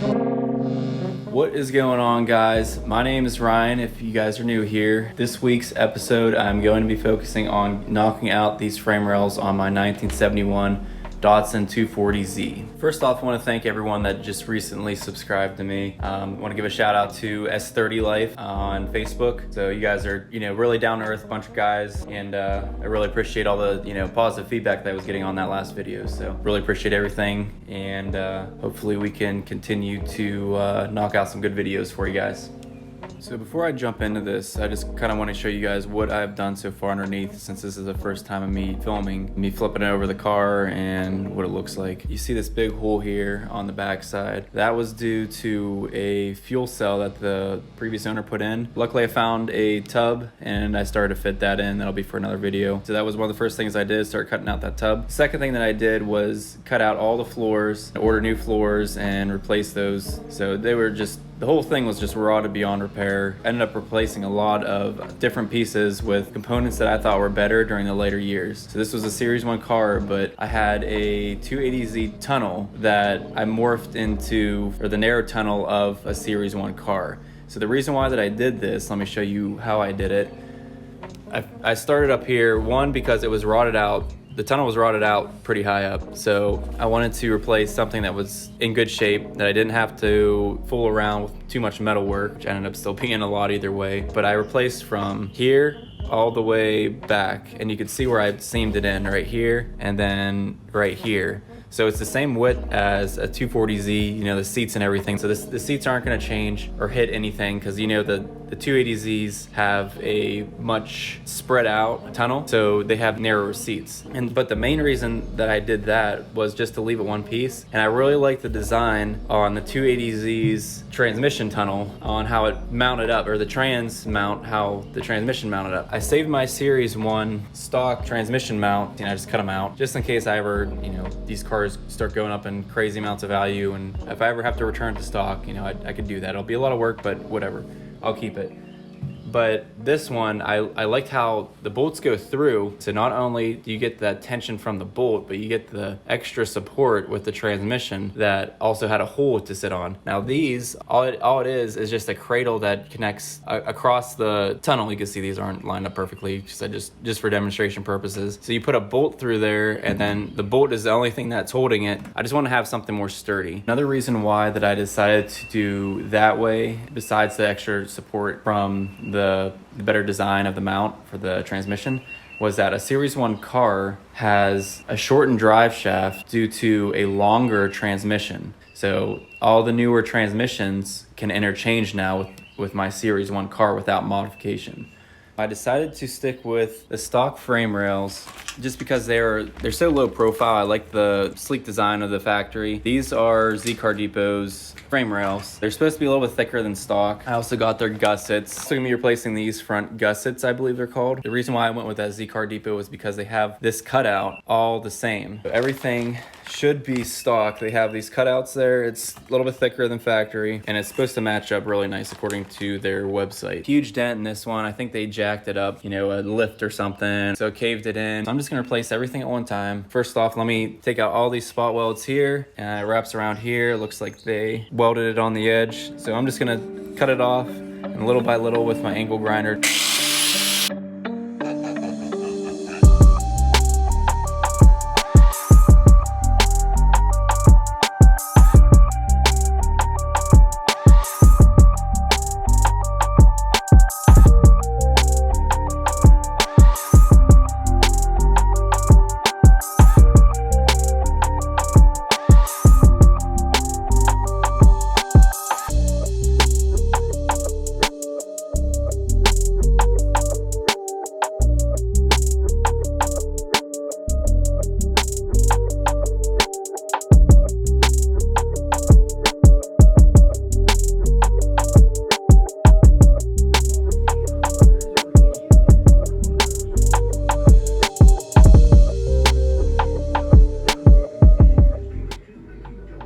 What is going on, guys? My name is Ryan, if you guys are new here. This week's episode, I'm going to be focusing on knocking out these frame rails on my 1971 Datsun 240z. First off, I want to thank everyone that just recently subscribed to me. I want to give a shout out to S30 Life on Facebook. So you guys are, really down to earth bunch of guys, and I really appreciate all the, positive feedback that I was getting on that last video. So really appreciate everything, and hopefully we can continue to knock out some good videos for you guys. So before I jump into this, I just kind of want to show you guys what I've done so far underneath, since this is the first time of me filming, me flipping it over the car and what it looks like. You see this big hole here on the back side. That was due to a fuel cell that the previous owner put in. Luckily I found a tub and I started to fit that in. That'll be for another video. So that was one of the first things I did, start cutting out that tub. Second thing that I did was cut out all the floors, order new floors and replace those. So they were just, the whole thing was just rotted beyond repair. I ended up replacing a lot of different pieces with components that I thought were better during the later years. So this was a Series 1 car, but I had a 280Z tunnel that I morphed into, or the narrow tunnel of a Series 1 car. So the reason why that I did this, let me show you how I did it. I started up here, one, because it was rotted out. The tunnel was rotted out pretty high up, so I wanted to replace something that was in good shape, that I didn't have to fool around with too much metal work, which ended up still being a lot either way. But I replaced from here all the way back, and you can see where I seamed it in right here and then right here. So it's the same width as a 240Z, the seats and everything. So the seats aren't gonna change or hit anything, because the 280Zs have a much spread out tunnel, so they have narrower seats. But the main reason that I did that was just to leave it one piece. And I really like the design on the 280Z's transmission tunnel, on how it mounted up, or the trans mount, how the transmission mounted up. I saved my Series 1 stock transmission mount, and I just cut them out just in case I ever, these cars start going up in crazy amounts of value, and if I ever have to return to stock, I could do that. It'll be a lot of work, but whatever, I'll keep it. But this one, I liked how the bolts go through, so not only do you get that tension from the bolt, but you get the extra support with the transmission that also had a hole to sit on. Now these, all it is just a cradle that connects across the tunnel. You can see these aren't lined up perfectly, just for demonstration purposes. So you put a bolt through there, and then the bolt is the only thing that's holding it. I just want to have something more sturdy. Another reason why that I decided to do that way, besides the extra support from the better design of the mount for the transmission, was that a Series 1 car has a shortened drive shaft due to a longer transmission. So all the newer transmissions can interchange now with my Series 1 car without modification. I decided to stick with the stock frame rails just because they're so low profile. I like the sleek design of the factory. These are ZCar Depot's frame rails. They're supposed to be a little bit thicker than stock. I also got their gussets. So I'm gonna be replacing these front gussets, I believe they're called. The reason why I went with that ZCar Depot was because they have this cutout all the same. So everything should be stock. They have these cutouts there. It's a little bit thicker than factory, and it's supposed to match up really nice according to their website. Huge dent in this one. I think they jacked it up, a lift or something, so it caved it in. So I'm just gonna replace everything at one time. First off, let me take out all these spot welds here, and it wraps around here. It looks like they welded it on the edge. So I'm just gonna cut it off, and little by little with my angle grinder.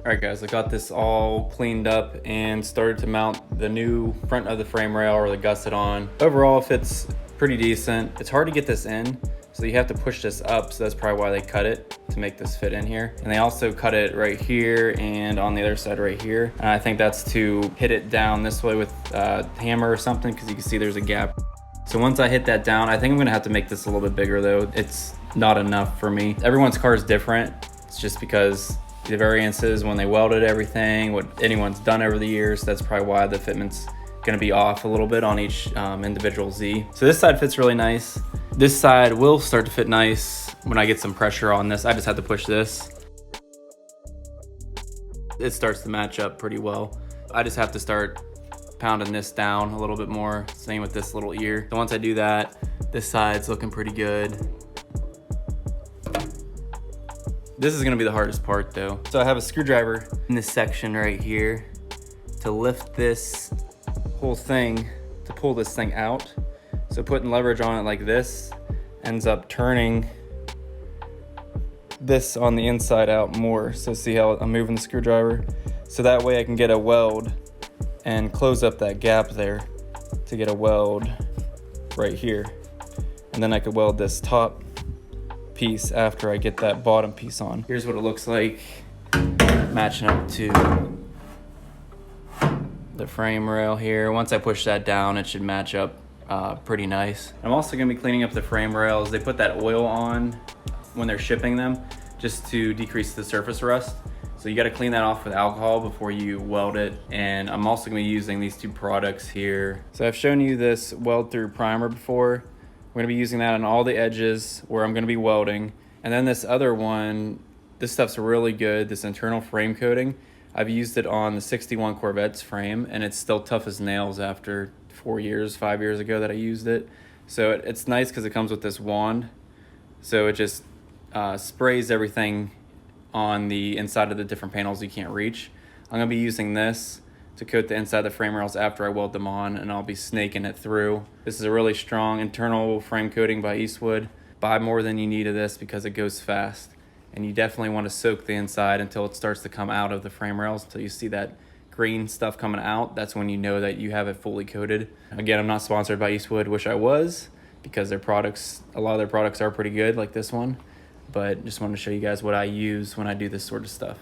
Alright guys, I got this all cleaned up and started to mount the new front of the frame rail or the gusset on. Overall it fits pretty decent. It's hard to get this in So you have to push this up, so that's probably why they cut it, to make this fit in here. And they also cut it right here and on the other side right here. And I think that's to hit it down this way with a hammer or something, because you can see there's a gap. So once I hit that down, I think I'm gonna have to make this a little bit bigger though. It's not enough for me. Everyone's car is different. It's just because the variances when they welded everything, what anyone's done over the years, that's probably why the fitment's gonna be off a little bit on each individual Z. So this side fits really nice. This side will start to fit nice when I get some pressure on this. I just have to push this. It starts to match up pretty well. I just have to start pounding this down a little bit more. Same with this little ear. So once I do that, this side's looking pretty good. This is gonna be the hardest part though. So I have a screwdriver in this section right here to lift this whole thing, to pull this thing out. So putting leverage on it like this ends up turning this on the inside out more. So see how I'm moving the screwdriver? So that way I can get a weld and close up that gap there to get a weld right here. And then I could weld this top piece after I get that bottom piece on. Here's what it looks like matching up to the frame rail here. Once I push that down, it should match up pretty nice. I'm also gonna be cleaning up the frame rails. They put that oil on when they're shipping them just to decrease the surface rust. So you gotta clean that off with alcohol before you weld it. And I'm also gonna be using these two products here. So I've shown you this weld through primer before. We're gonna be using that on all the edges where I'm gonna be welding. And then this other one, this stuff's really good, this internal frame coating. I've used it on the 61 Corvette's frame and it's still tough as nails after 5 years ago that I used it. So it's nice because it comes with this wand. So it just sprays everything on the inside of the different panels you can't reach. I'm gonna be using this to coat the inside of the frame rails after I weld them on, and I'll be snaking it through. This is a really strong internal frame coating by Eastwood. Buy more than you need of this because it goes fast. And you definitely want to soak the inside until it starts to come out of the frame rails, until you see that green stuff coming out. That's when you know that you have it fully coated. Again, I'm not sponsored by Eastwood. Wish I was, because their products, a lot of their products are pretty good, like this one. But just wanted to show you guys what I use when I do this sort of stuff.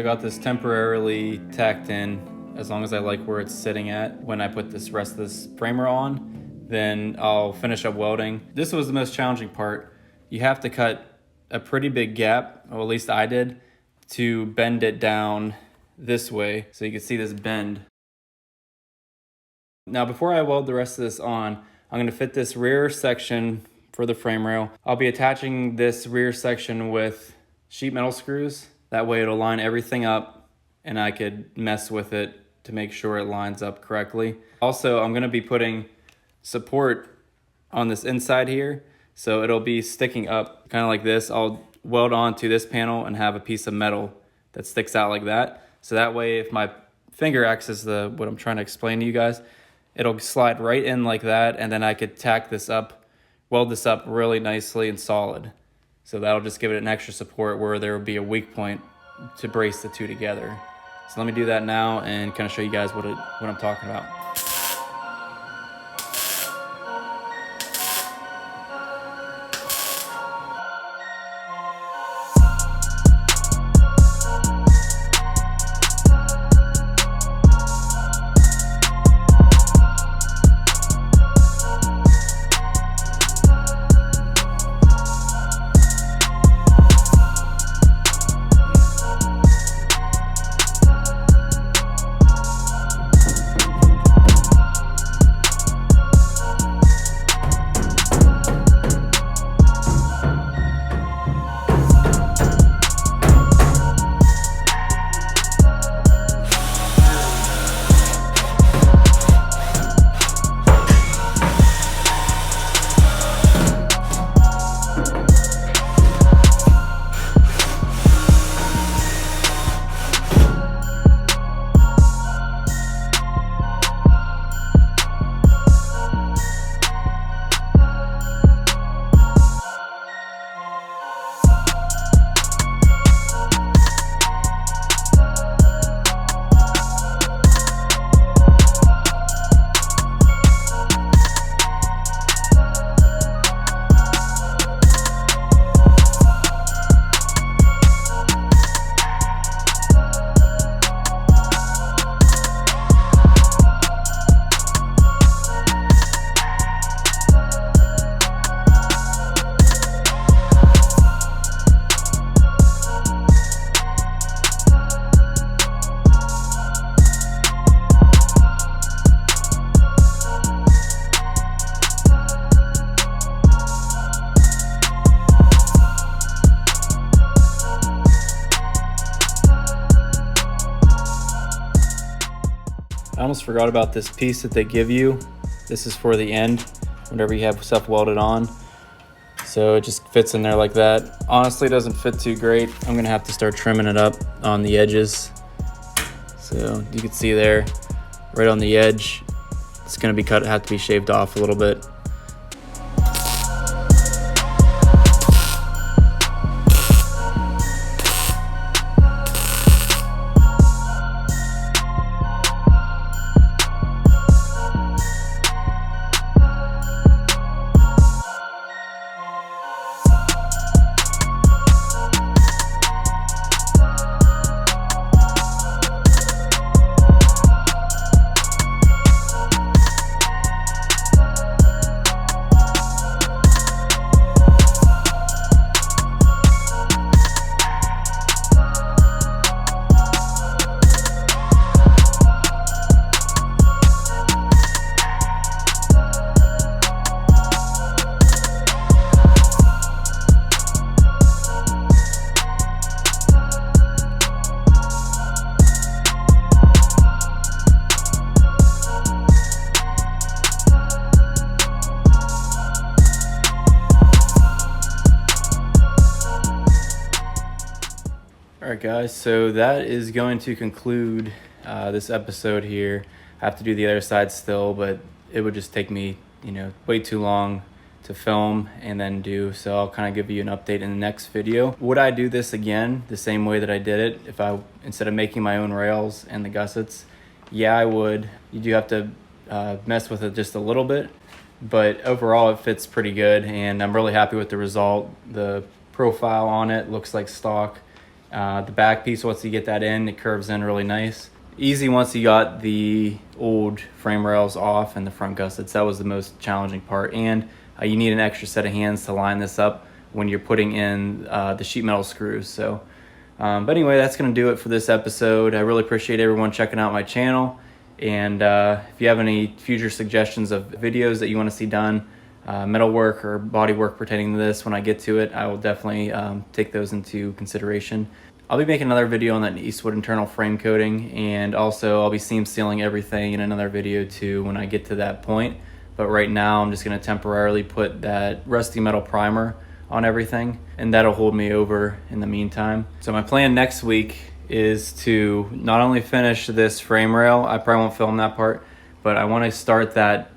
got this temporarily tacked in. As long as I like where it's sitting at when I put this rest of this frame rail on, then I'll finish up welding. This was the most challenging part. You have to cut a pretty big gap, or at least I did, to bend it down this way so you can see this bend. Now before I weld the rest of this on, I'm going to fit this rear section for the frame rail. I'll be attaching this rear section with sheet metal screws. That way it'll line everything up and I could mess with it to make sure it lines up correctly. Also, I'm going to be putting support on this inside here, so it'll be sticking up kind of like this. I'll weld onto this panel and have a piece of metal that sticks out like that. So that way if my finger acts as what I'm trying to explain to you guys, it'll slide right in like that, and then I could tack this up, weld this up really nicely and solid. So that'll just give it an extra support where there will be a weak point to brace the two together. So let me do that now and kind of show you guys what I'm talking about. I almost forgot about this piece that they give you. This is for the end, whenever you have stuff welded on. So it just fits in there like that. Honestly, it doesn't fit too great. I'm gonna have to start trimming it up on the edges. So you can see there, right on the edge, it's gonna be have to be shaved off a little bit. Alright guys, so that is going to conclude this episode here. I have to do the other side still, but it would just take me, way too long to film and then do, so I'll kind of give you an update in the next video. Would I do this again the same way that I did it if instead of making my own rails and the gussets? Yeah, I would. You do have to mess with it just a little bit, but overall it fits pretty good and I'm really happy with the result. The profile on it looks like stock, The back piece, once you get that in, it curves in really nice. Easy once you got the old frame rails off and the front gussets. That was the most challenging part. And you need an extra set of hands to line this up when you're putting in the sheet metal screws. So, but anyway, that's gonna do it for this episode. I really appreciate everyone checking out my channel. And if you have any future suggestions of videos that you wanna see done, metal work or body work pertaining to this, when I get to it, I will definitely take those into consideration. I'll be making another video on that Eastwood internal frame coating, and also I'll be seam sealing everything in another video too when I get to that point. But right now I'm just gonna temporarily put that rusty metal primer on everything, and that'll hold me over in the meantime. So my plan next week is to not only finish this frame rail, I probably won't film that part, but I wanna start that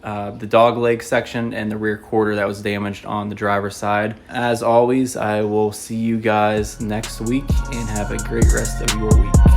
the dog leg section and the rear quarter that was damaged on the driver's side. As always, I will see you guys next week, and have a great rest of your week.